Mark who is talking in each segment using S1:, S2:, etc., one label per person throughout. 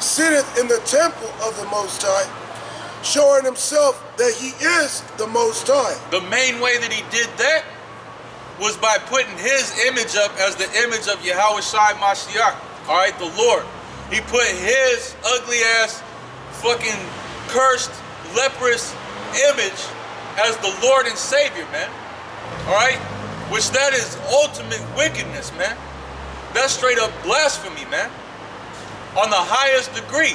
S1: sitteth in the temple of the Most High, showing himself that he is the Most High.
S2: The main way that he did that was by putting his image up as the image of Yahweh Shai Mashiach, all right, the Lord. He put his ugly ass, fucking cursed, leprous image as the Lord and Savior, man, all right? Which that is ultimate wickedness, man. That's straight up blasphemy, man, on the highest degree,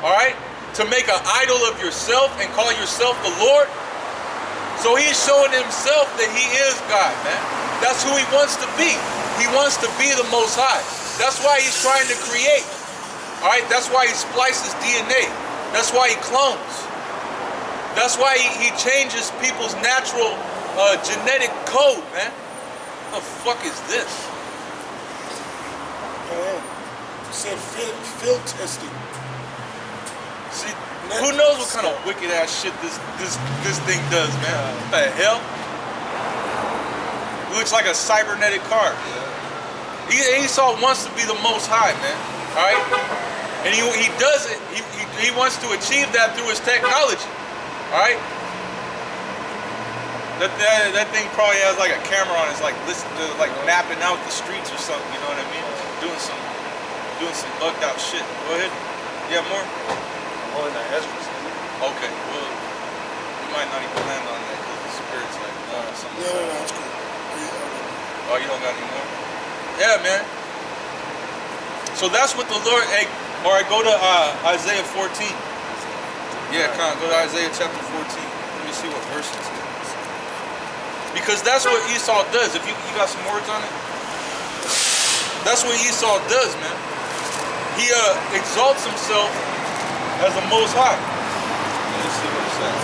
S2: all right? To make an idol of yourself and call yourself the Lord. So he's showing himself that he is God, man. That's who he wants to be. He wants to be the Most High. That's why he's trying to create. All right, that's why he splices DNA. That's why he clones. That's why he changes people's natural genetic code, man. What the fuck is this?
S1: Said field testing.
S2: See, who knows what kind of wicked ass shit this thing does, man? What the hell? It looks like a cybernetic car. Esau wants to be the Most High, man. All right, and he does it. He wants to achieve that through his technology. All right. That thing probably has like a camera on. It's like like mapping out the streets or something. You know what I mean? Doing some bugged out shit. Go ahead. You have more?
S3: Oh, in the Ezra.
S2: Okay. Well, we might not even land on that because the spirit's like something.
S1: No, it's cool.
S2: Oh, you don't got any more? Yeah, man. So that's what the Lord. Hey, all right, go to Isaiah 14. Yeah, come on, go to Isaiah chapter 14. Let me see what verse it's in. Because that's what Esau does. If you got some words on it, that's what Esau does, man. He exalts himself as the Most High. Let me see what it says.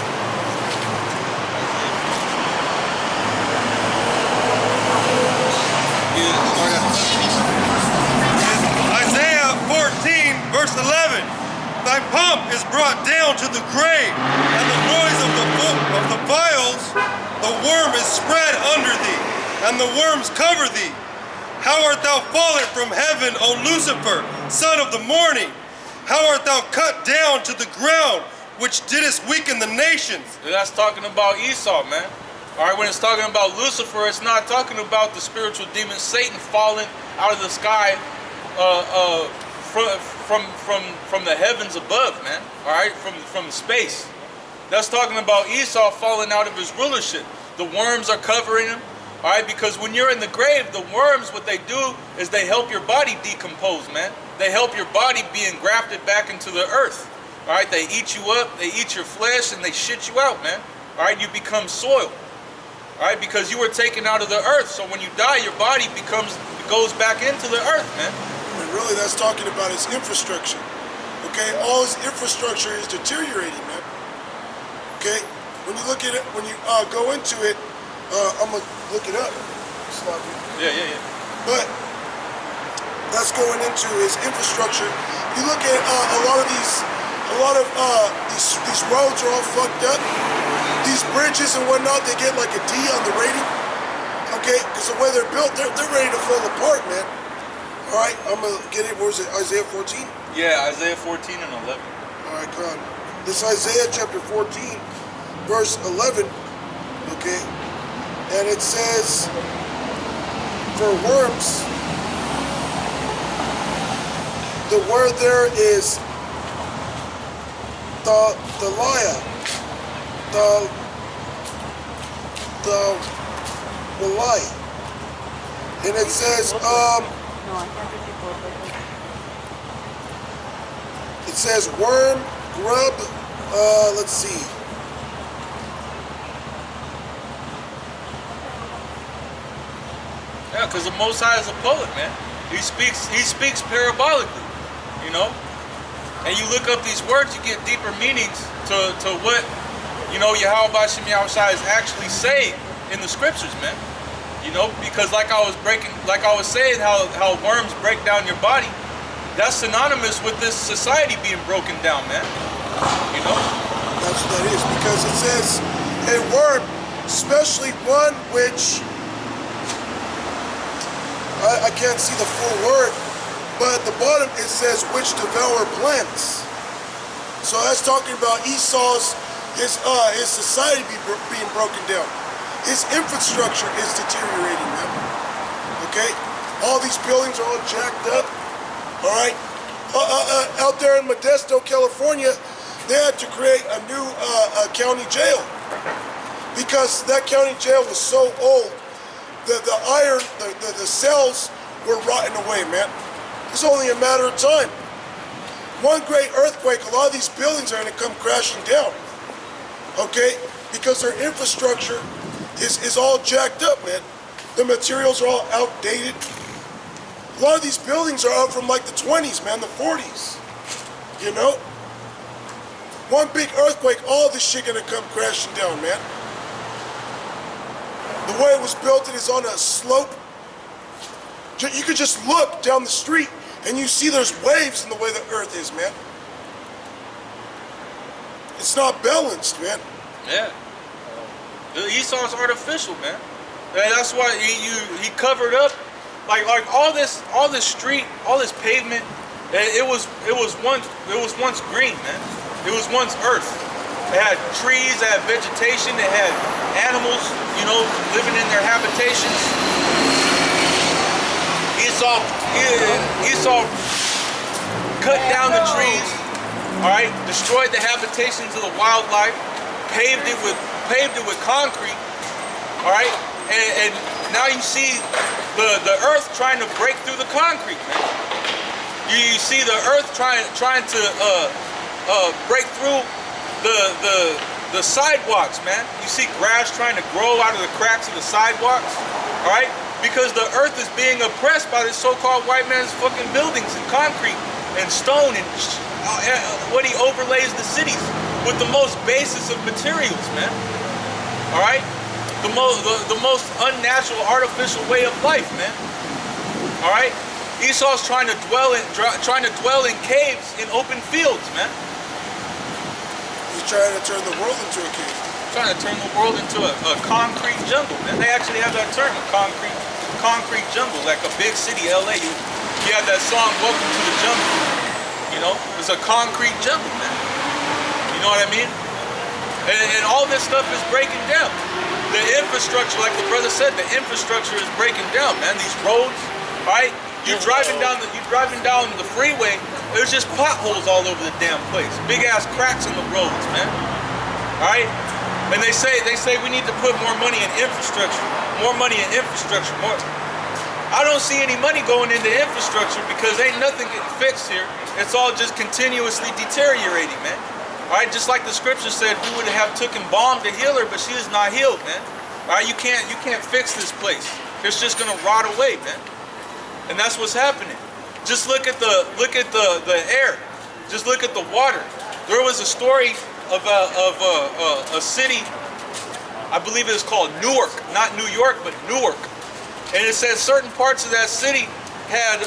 S3: Isaiah 14, verse 11. Thy pomp is brought down to the grave, and the noise of the vials, the worm is spread under thee, and the worms cover thee. How art thou fallen from heaven, O Lucifer, son of the morning? How art thou cut down to the ground, which didst weaken the nations?
S2: That's talking about Esau, man. All right, when it's talking about Lucifer, it's not talking about the spiritual demon Satan falling out of the sky from the heavens above, man. All right, from space. That's talking about Esau falling out of his rulership. The worms are covering him. All right, because when you're in the grave, the worms, what they do is they help your body decompose, man. They help your body be engrafted back into the earth. All right, they eat you up, they eat your flesh, and they shit you out, man. All right, you become soil. All right, because you were taken out of the earth. So when you die, your body goes back into the earth, man.
S1: And really, that's talking about his infrastructure. Okay, all his infrastructure is deteriorating, man. Okay, when you look at it, when you go into it, I'm gonna look it up.
S2: Yeah.
S1: But that's going into his infrastructure. You look at a lot of these roads are all fucked up. These bridges and whatnot, they get like a D on the rating. Okay, because the way they're built, they're ready to fall apart, man. All right, I'm gonna get it. Where is it? Isaiah 14.
S2: Yeah, Isaiah 14 and 11.
S1: All right, come on. This Isaiah chapter 14, verse 11. Okay. And it says, for worms, the word there is the liar, the walai. And it says, worm, grub, let's see.
S2: Yeah, because the Most High is a poet, man. He speaks parabolically, you know. And you look up these words, you get deeper meanings to what, you know, Yahweh Bashem Yahushua is actually saying in the scriptures, man. You know, because like I was saying, how worms break down your body, that's synonymous with this society being broken down, man. You know?
S1: That's what that is, because it says a worm, especially one which I can't see the full word, But at the bottom it says which devour plants. So that's talking about Esau's, his society being broken down. His infrastructure is deteriorating, man. Okay? All these buildings are all jacked up. All right? Out there in Modesto, California, they had to create a new county jail because that county jail was so old that the cells were rotting away, man. It's only a matter of time. One great earthquake, a lot of these buildings are going to come crashing down. Okay? Because their infrastructure is all jacked up, man. The materials are all outdated. A lot of these buildings are out from like the 20s, man, the 40s. You know? One big earthquake, all this shit gonna come crashing down, man. The way it was built, it is on a slope. You could just look down the street and you see there's waves in the way the earth is, man. It's not balanced, man.
S2: Yeah. Esau's artificial, man. And that's why he covered up like all this street, all this pavement. It was once green, man. It was once earth. It had trees, it had vegetation, it had animals, you know, living in their habitations. Esau cut down the trees, all right, destroyed the habitations of the wildlife, paved it with concrete, all right, and now you see the earth trying to break through the concrete, man. You see the earth trying to break through the sidewalks, man. You see grass trying to grow out of the cracks of the sidewalks, all right? Because the earth is being oppressed by this so-called white man's fucking buildings and concrete and stone and what he overlays the cities with the most basis of materials, man. All right? The most unnatural, artificial way of life, man. All right? Esau's trying to dwell in caves in open fields, man.
S1: He's trying to turn the world into a cave.
S2: Trying to turn the world into a concrete jungle, man. They actually have that term, a concrete jungle, like a big city, LA. You have that song, Welcome to the Jungle. You know, it's a concrete jungle, man. You know what I mean? And all this stuff is breaking down. The infrastructure, like the brother said, the infrastructure is breaking down, man. These roads, right? You're driving down the freeway. There's just potholes all over the damn place. Big ass cracks in the roads, man. All right? And they say we need to put more money in infrastructure. More money in infrastructure. More. I don't see any money going into infrastructure because ain't nothing getting fixed here. It's all just continuously deteriorating, man. All right, just like the scripture said, we would have taken balm to heal her, but she is not healed, man. All right, you can't fix this place. It's just gonna rot away, man. And that's what's happening. Just look at the air. Just look at the water. There was a story of a city, I believe it was called Newark, not New York, but Newark. And it says certain parts of that city had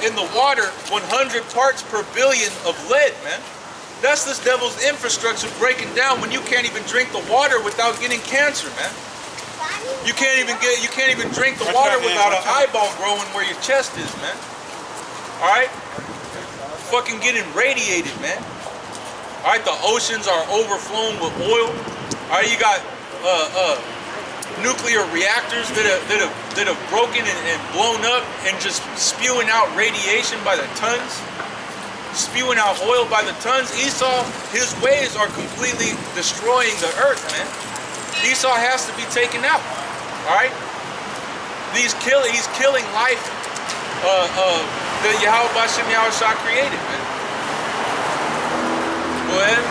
S2: in the water 100 parts per billion of lead, man. That's this devil's infrastructure breaking down when you can't even drink the water without getting cancer, man. You can't even drink the water without an eyeball growing where your chest is, man. All right? Fucking getting radiated, man. All right, the oceans are overflowing with oil. All right, you got nuclear reactors that have broken and blown up and just spewing out radiation by the tons, spewing out oil by the tons. Esau, his ways are completely destroying the earth, man. Esau has to be taken out. All right, he's killing life that Yahweh Bashem Yahushua created, man. Go ahead.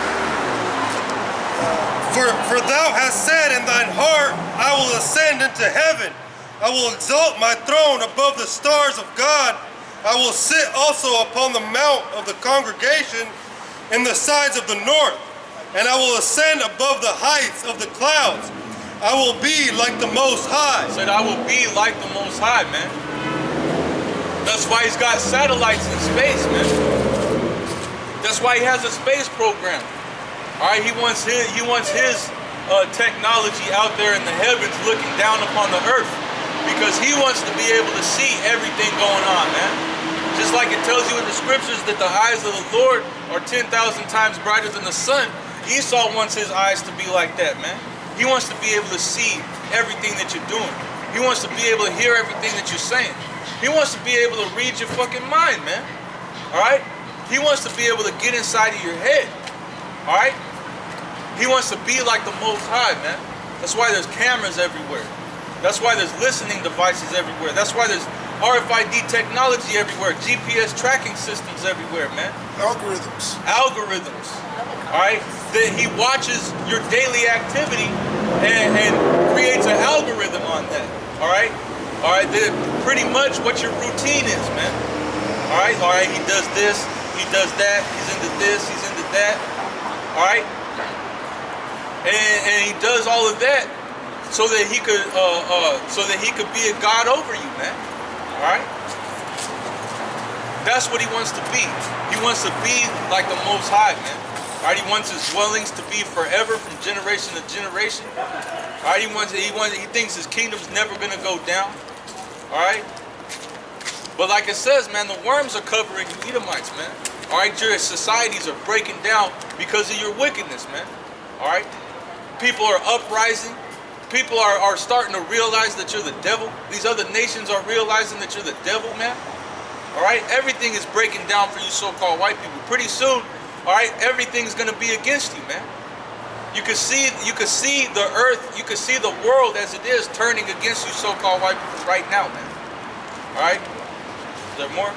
S3: For thou hast said in thine heart, I will ascend into heaven. I will exalt my throne above the stars of God. I will sit also upon the mount of the congregation in the sides of the north. And I will ascend above the heights of the clouds. I will be like the Most High.
S2: Said I will be like the Most High, man. That's why he's got satellites in space, man. That's why he has a space program. All right, he wants his technology out there in the heavens looking down upon the earth because he wants to be able to see everything going on, man. Just like it tells you in the scriptures that the eyes of the Lord are 10,000 times brighter than the sun, Esau wants his eyes to be like that, man. He wants to be able to see everything that you're doing. He wants to be able to hear everything that you're saying. He wants to be able to read your fucking mind, man. Alright? He wants to be able to get inside of your head. Alright? He wants to be like the Most High, man. That's why there's cameras everywhere. That's why there's listening devices everywhere. That's why there's RFID technology everywhere. GPS tracking systems everywhere, man.
S1: Algorithms.
S2: Algorithms. Alright? That he watches your daily activity and creates an algorithm on that. Alright? Alright, that pretty much what your routine is, man. Alright? Alright, he does this, he does that, he's into this, he's into that. Alright? And he does all of that so that he could be a God over you, man. Alright? That's what he wants to be. He wants to be like the Most High, man. Alright, he wants his dwellings to be forever from generation to generation. Alright, he thinks his kingdom's never gonna go down. Alright? But like it says, man, the worms are covering you Edomites, man. Alright, your societies are breaking down because of your wickedness, man. Alright? People are uprising. People are starting to realize that you're the devil. These other nations are realizing that you're the devil, man. Alright? Everything is breaking down for you so-called white people. Pretty soon, alright, everything's gonna be against you, man. You can see the earth, you can see the world as it is turning against you so-called white people right now, man. Alright? Is there more?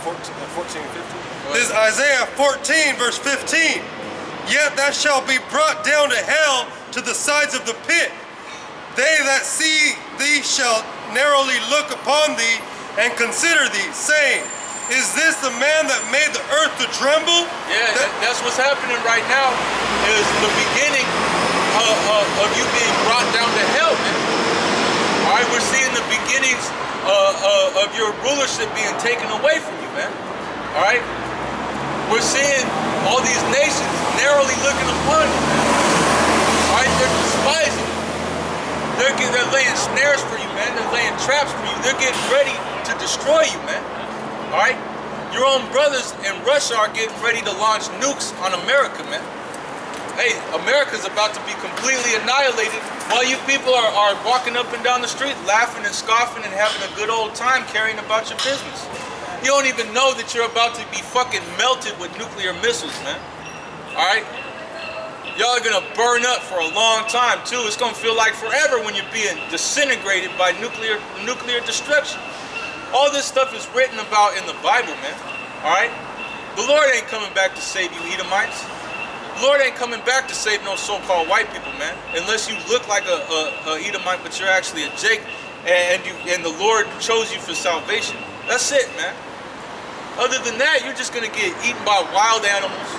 S3: 14 and 15. This is Isaiah 14, verse 15. Yet thou shalt be brought down to hell, to the sides of the pit. They that see thee shall narrowly look upon thee and consider thee, saying, is this the man that made the earth to tremble?
S2: Yeah, that's what's happening right now, is the beginning of you being brought down to hell, man. Alright, we're seeing the beginnings of your rulership being taken away from you, man. Alright? We're seeing all these nations narrowly looking upon you, man. Alright, they're despising you. They're laying snares for you, man. They're laying traps for you. They're getting ready to destroy you, man. Alright? Your own brothers in Russia are getting ready to launch nukes on America, man. Hey, America's about to be completely annihilated while you people are walking up and down the street laughing and scoffing and having a good old time caring about your business. You don't even know that you're about to be fucking melted with nuclear missiles, man. Alright? Y'all are gonna burn up for a long time, too. It's gonna feel like forever when you're being disintegrated by nuclear destruction. All this stuff is written about in the Bible, man. Alright? The Lord ain't coming back to save you Edomites. The Lord ain't coming back to save no so-called white people, man. Unless you look like a Edomite, but you're actually a Jake, and the Lord chose you for salvation. That's it, man. Other than that, you're just gonna get eaten by wild animals.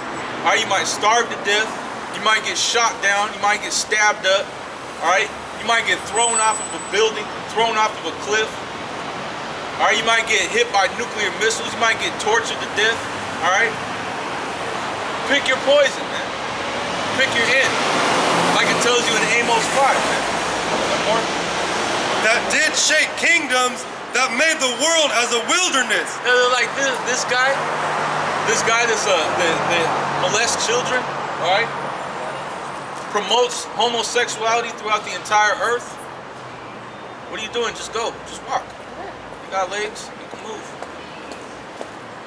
S2: Alright, you might starve to death. You might get shot down. You might get stabbed up. Alright? You might get thrown off of a building, thrown off of a cliff. Alright, you might get hit by nuclear missiles. You might get tortured to death. Alright? Pick your poison, man. Pick your end. Like it tells you in Amos 5, man. More?
S3: That did shake kingdoms, that made the world as a wilderness.
S2: Like this guy that's that molests children, alright? Promotes homosexuality throughout the entire earth. What are you doing? Just go. Just walk. You got legs, you can move.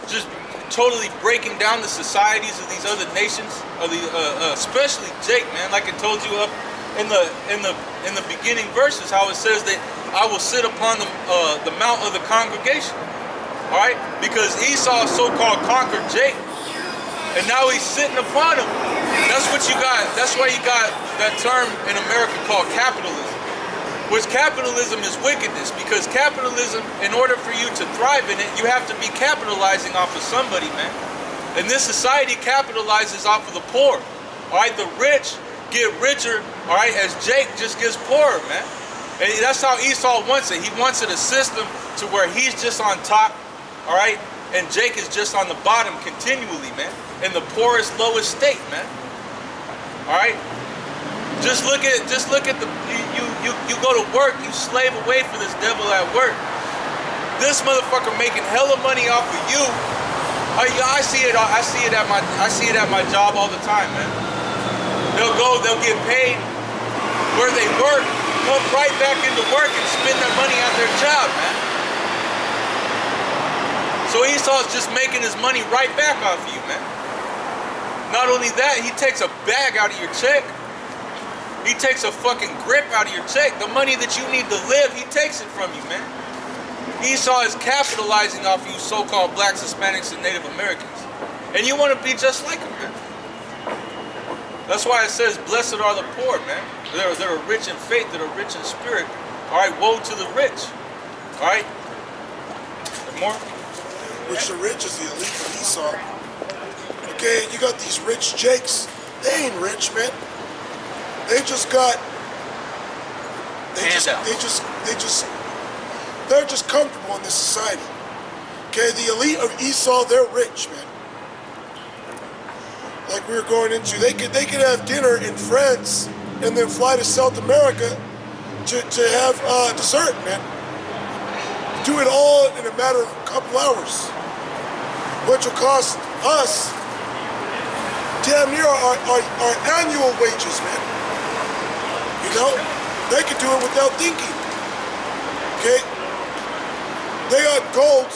S2: Just totally breaking down the societies of these other nations, especially Jake, man. Like I told you up in the beginning verses, how it says that I will sit upon the mount of the congregation. All right, because Esau so-called conquered Jake, and now he's sitting upon him. That's what you got. That's why you got that term in America called capitalism. Which capitalism is wickedness, because capitalism, in order for you to thrive in it, you have to be capitalizing off of somebody, man. And this society capitalizes off of the poor. All right, the rich get richer, all right, as Jake just gets poorer, man. And that's how Esau wants it. He wants it a system to where he's just on top, all right, and Jake is just on the bottom continually, man, in the poorest, lowest state, man. All right. Just look at the you go to work, you slave away for this devil at work. this motherfucker making hella money off of you. I see it at my job all the time, man. They'll get paid where they work, come right back into work and spend their money at their job, man. So Esau's just making his money right back off of you, man. Not only that, he takes a bag out of your check. He takes a fucking grip out of your check. The money that you need to live, he takes it from you, man. Esau is capitalizing off you so-called blacks, Hispanics, and Native Americans. And you want to be just like him, man. That's why it says, blessed are the poor, man. That are rich in faith, that are rich in spirit. All right, woe to the rich. All right? And more?
S1: Which the rich is the elite of Esau. Okay, you got these rich jakes. They ain't rich, man. They're just comfortable in this society. Okay, the elite of Esau, they're rich, man. Like we were going into, they could have dinner in France and then fly to South America to have dessert, man. Do it all in a matter of a couple hours, which will cost us damn near our annual wages, man. You know, they could do it without thinking. Okay, they got gold.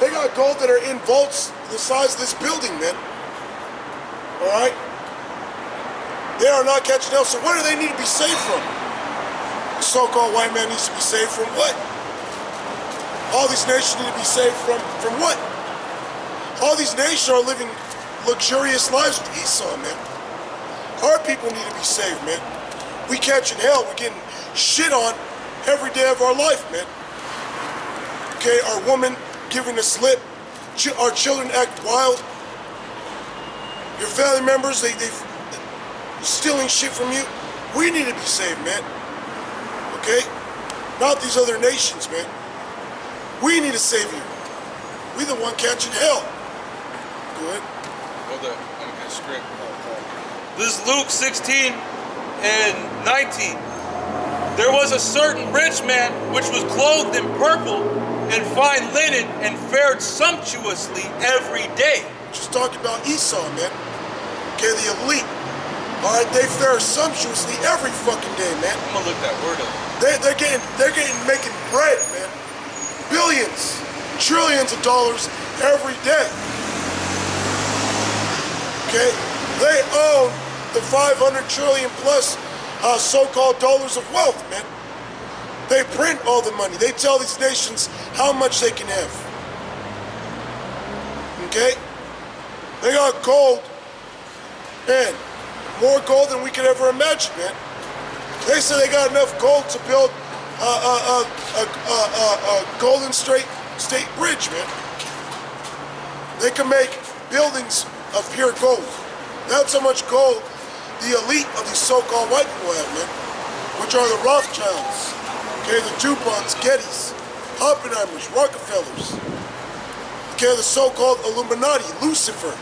S1: They got gold that are in vaults the size of this building, man. All right, they are not catching up. So what do they need to be saved from? The so-called white man needs to be saved from what? All these nations need to be saved from what? All these nations are living luxurious lives with Esau, man. Our people need to be saved, man. We catching hell. We're getting shit on every day of our life, man. Okay, our women giving a slip. Our children act wild. Your family members, they stealing shit from you. We need to be saved, man. Okay? Not these other nations, man. We need a savior. We the one catching hell. Go ahead.
S2: Hold up, I'm gonna get script. This is Luke 16 and 19. There was a certain rich man which was clothed in purple and fine linen and fared sumptuously every day.
S1: Just talking about Esau, man. Okay, the elite. All right, they fare sumptuously every fucking day, man.
S2: I'm gonna look that word up.
S1: They're making bread, man. Billions, trillions of dollars every day. Okay, they own the 500 trillion plus so-called dollars of wealth, man. They print all the money. They tell these nations how much they can have. Okay, they got gold, man. More gold than we could ever imagine, man. They say they got enough gold to build a Golden State Bridge, man. They can make buildings of pure gold. That's how much gold the elite of these so-called white people have, man. Which are the Rothschilds, okay, the DuPonts, Gettys, Oppenheimers, Rockefellers. Okay, the so-called Illuminati, Lucifer.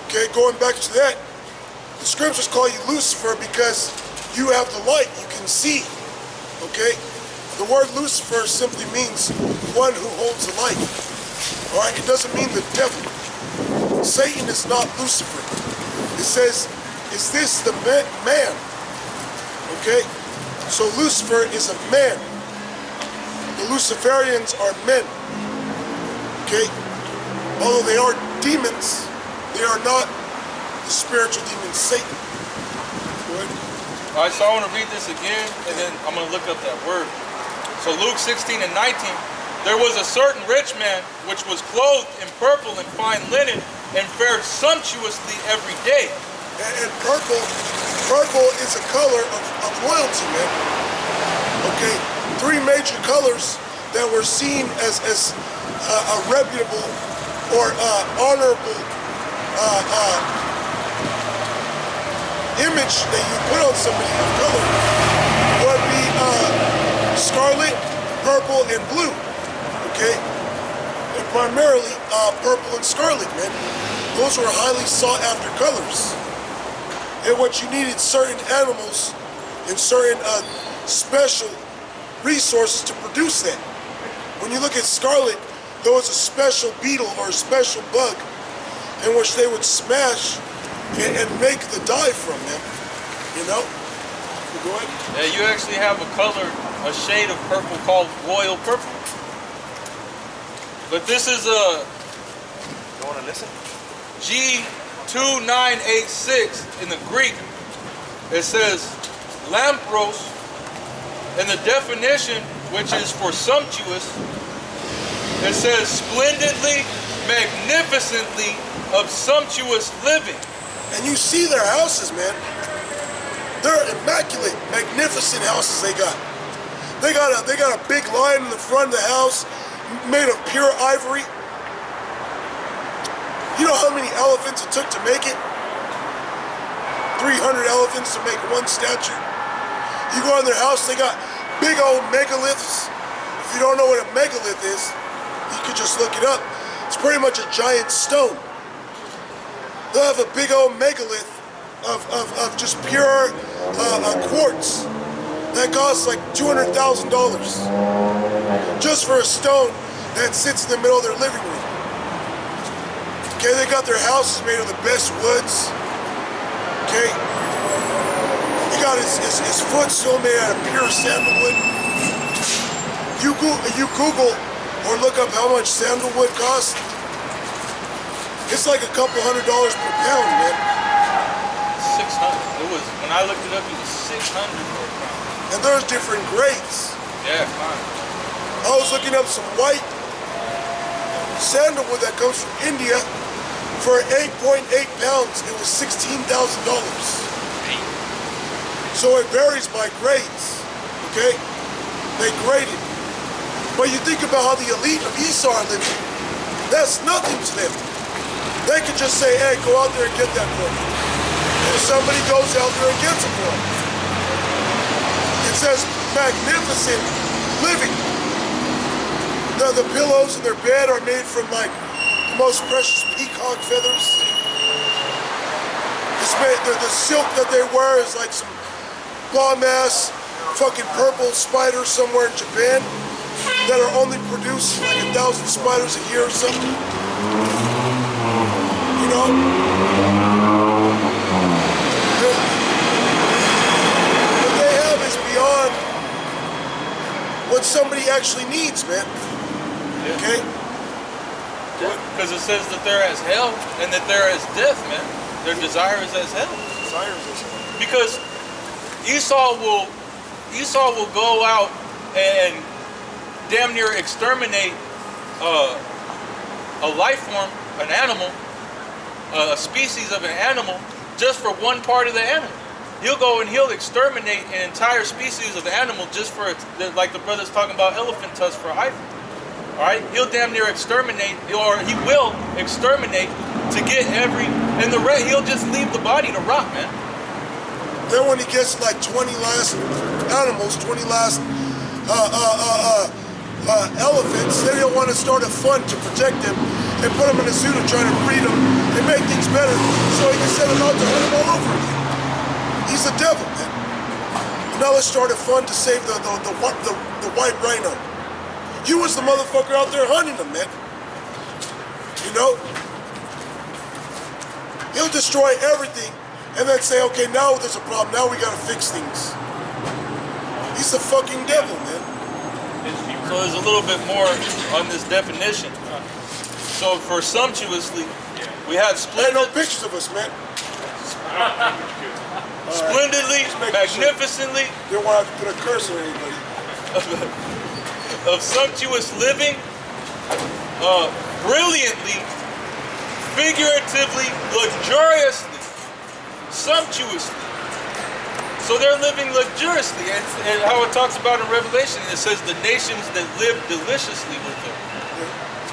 S1: Okay, going back to that, the scriptures call you Lucifer because you have the light, you can see. Okay? The word Lucifer simply means one who holds the light. Alright? It doesn't mean the devil. Satan is not Lucifer. It says, is this the man? Okay? So Lucifer is a man. The Luciferians are men. Okay? Although they are demons, they are not the spiritual demon Satan. Go ahead.
S2: All right, so I want to read this again, and then I'm going to look up that word. So Luke 16 and 19, there was a certain rich man which was clothed in purple and fine linen and fared sumptuously every day.
S1: And purple is a color of royalty, man. Okay, 3 major colors that were seen as a reputable or honorable image that you put on somebody of color would be scarlet, purple, and blue. Okay? And primarily purple and scarlet, man. Those were highly sought after colors. And what you needed certain animals and certain special resources to produce that. When you look at scarlet, there was a special beetle or a special bug in which they would smash and make the dye from them. You know? Go ahead.
S2: Yeah, you actually have a color, a shade of purple called royal purple. But this is a
S4: You want to listen?
S2: G2986 in the Greek. It says lampros, and the definition, which is for sumptuous, it says splendidly, magnificently, of sumptuous living.
S1: And you see their houses, man. They're immaculate, magnificent houses they got. They got a big lion in the front of the house made of pure ivory. You know how many elephants it took to make it? 300 elephants to make one statue. You go in their house, they got big old megaliths. If you don't know what a megalith is, you could just look it up. It's pretty much a giant stone. They'll have a big old megalith of just pure quartz that costs like $200,000 just for a stone that sits in the middle of their living room. Okay, they got their houses made of the best woods. Okay, he got his foot still made out of pure sandalwood. You Google or look up how much sandalwood costs. It's like a couple $100 per pound, man.
S2: 600. It was, when I looked it up, it was 600 for a pound.
S1: And there's different grades.
S2: Yeah, fine.
S1: I was looking up some white sandalwood that comes from India. For 8.8 pounds, it was $16,000. So it varies by grades, okay? They grade it. But you think about how the elite of Esau are living. That's nothing to them. They could just say, hey, go out there and get that for me. And somebody goes out there and gets it for them. It says magnificent living. The pillows in their bed are made from like the most precious peacock feathers. It's made, the silk that they wear is like some bomb-ass fucking purple spiders somewhere in Japan that are only producing like 1,000 spiders a year or something. You know? What they have is beyond what somebody actually needs, man. Okay?
S2: Because it says that they're as hell and that they're as death, man. Their desire is as hell. Because Esau will go out and damn near exterminate a life form, an animal, a species of an animal, just for one part of the animal. He'll go and he'll exterminate an entire species of animal just for, like the brother's talking about, elephant tusks for ivory. All right, he'll damn near exterminate, or he will exterminate to get he'll just leave the body to rot, man.
S1: Then when he gets like 20 last animals, 20 last elephants, then he'll want to start a fund to protect them and put them in a zoo to try to breed them and make things better so he can send them out to hunt them all over again. He's the devil, man. Now let's start a fund to save the white rhino. You was the motherfucker out there hunting them, man. You know? He'll destroy everything and then say, okay, now there's a problem. Now we gotta fix things. He's the fucking devil, man.
S2: So there's a little bit more on this definition. So for sumptuously, we have
S1: There ain't no pictures of us, man.
S2: splendidly, magnificently,
S1: Didn't want to put a curse on anybody.
S2: of sumptuous living, brilliantly, figuratively, luxuriously, sumptuously. So they're living luxuriously, and how it talks about in Revelation, it says the nations that live deliciously with them.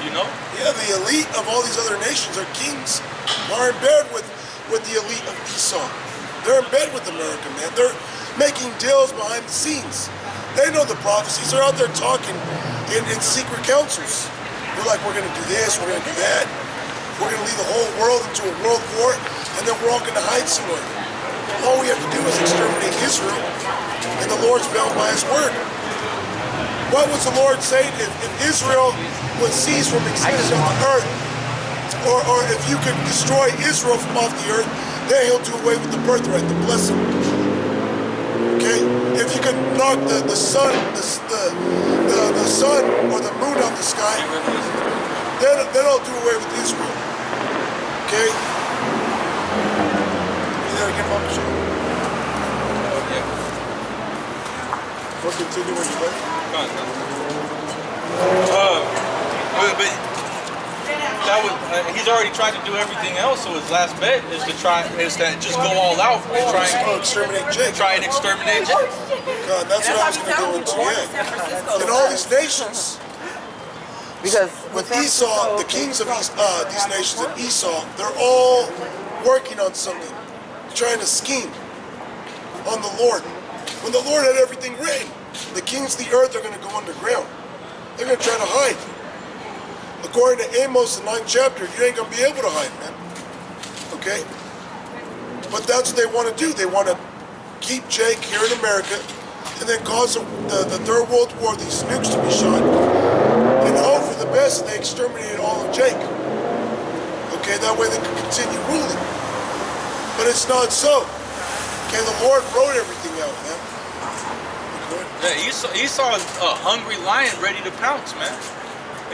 S2: You know?
S1: Yeah, the elite of all these other nations, our kings, are in bed with the elite of Esau. They're in bed with America, man. They're making deals behind the scenes. They know the prophecies. They're out there talking in secret councils. They're like, we're going to do this, we're going to do that. We're going to lead the whole world into a world war, and then we're all going to hide somewhere. All we have to do is exterminate Israel, and the Lord's bound by his word. what was the Lord saying? If Israel would cease from existing on the earth, or if you could destroy Israel from off the earth, then he'll do away with the birthright, the blessing. Okay? If you could knock the sun, the sun or the moon out the sky, then I'll do away with Israel. Okay? You there again, Mama Show?
S2: Yeah.
S1: We'll continue when you're ready.
S2: But that was, he's already tried to do everything else, so his last bet is to just go all out and
S1: Exterminate Jake.
S2: try and exterminate Jake.
S1: God, that's what I was going to go into, yeah. And all these nations,
S5: Because
S1: with Esau, the kings of these nations and Esau, they're all working on something, trying to scheme on the Lord. When the Lord had everything written, the kings of the earth are going to go underground. They're going to try to hide. According to Amos, the 9th chapter, you ain't going to be able to hide, man. Okay? But that's what they want to do. They want to keep Jake here in America and then cause the Third World War, these nukes to be shot, and hope for the best they exterminated all of Jake. Okay, that way they can continue ruling. But it's not so. Okay, the Lord wrote everything out, man.
S2: Yeah, Esau is a hungry lion ready to pounce, man.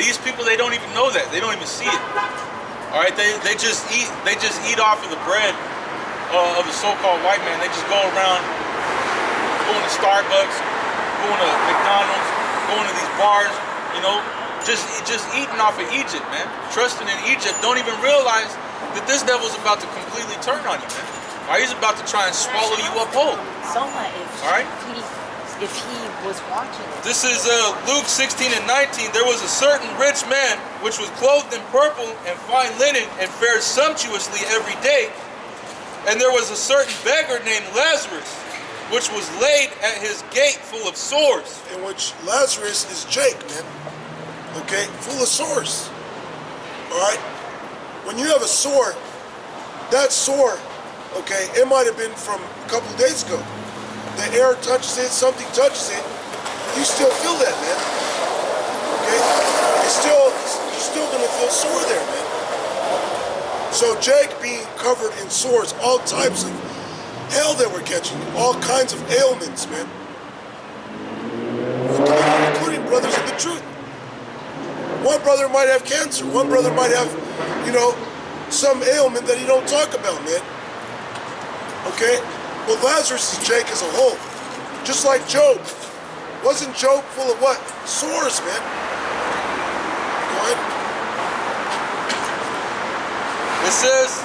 S2: These people, they don't even know that. They don't even see it. All right, they just eat off of the bread of the so-called white man. They just go around going to Starbucks, going to McDonald's, going to these bars, you know, just eating off of Egypt, man. Trusting in Egypt, don't even realize that this devil's about to completely turn on you, man. All right, he's about to try and swallow you up whole.
S5: Soma,
S2: All right.
S5: if he was watching it.
S2: This is Luke 16 and 19. There was a certain rich man which was clothed in purple and fine linen and fared sumptuously every day. And there was a certain beggar named Lazarus, which was laid at his gate full of sores.
S1: In which Lazarus is Jake, man. Okay, full of sores. All right. When you have a sore, that sore, okay, it might have been from a couple of days ago. The air touches it, something touches it, you still feel that, man. Okay? You're still gonna feel sore there, man. So Jake being covered in sores, all types of hell that we're catching, all kinds of ailments, man. Including brothers in the truth. One brother might have cancer, one brother might have, some ailment that he don't talk about, man. Okay? Well, Lazarus is Jake as a whole. Just like Job. Wasn't Job full of what? Sores, man. Go ahead.
S2: It says,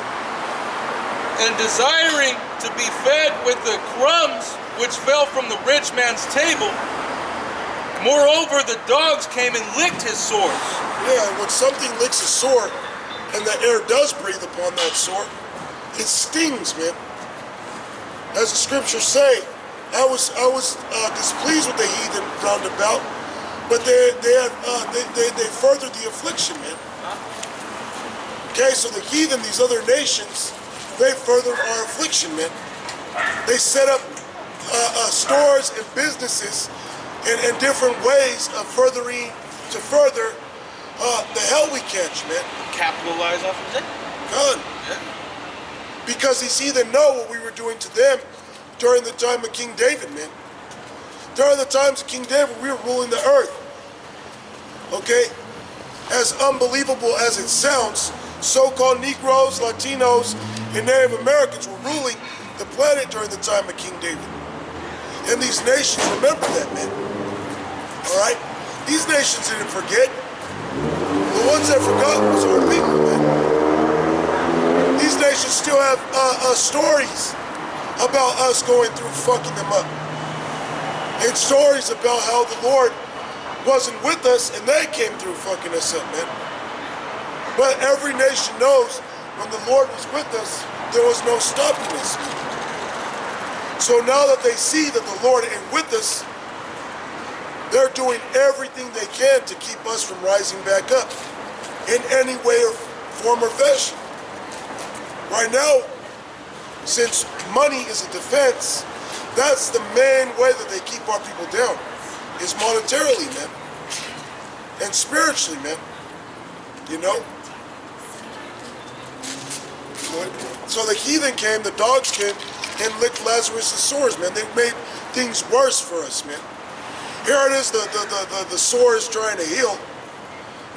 S2: and desiring to be fed with the crumbs which fell from the rich man's table, moreover the dogs came and licked his sores.
S1: Yeah, and when something licks a sore, and the air does breathe upon that sore, it stings, man. As the scriptures say, I was displeased with the heathen round about, but they furthered the affliction, man. Okay, so the heathen, these other nations, they furthered our affliction, man. They set up stores and businesses and different ways of further the hell we catch, man.
S2: Capitalize off of it.
S1: God.
S2: Yeah.
S1: Because he either know what we were doing to them during the time of King David, man. During the times of King David, we were ruling the earth. Okay? As unbelievable as it sounds, so-called Negroes, Latinos, and Native Americans were ruling the planet during the time of King David. And these nations remember that, man. Alright? These nations didn't forget. The ones that forgot was our people, man. These nations still have stories about us going through fucking them up. And stories about how the Lord wasn't with us and they came through fucking us up, man. But every nation knows when the Lord was with us, there was no stopping us. So now that they see that the Lord ain't with us, they're doing everything they can to keep us from rising back up in any way or form or fashion. Right now, since money is a defense, that's the main way that they keep our people down, is monetarily, man. And spiritually, man. You know? So the heathen came, the dogs came, and licked Lazarus' sores, man. They made things worse for us, man. Here it is, the sore is trying to heal.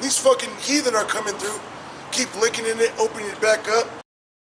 S1: These fucking heathen are coming through, keep licking in it, opening it back up.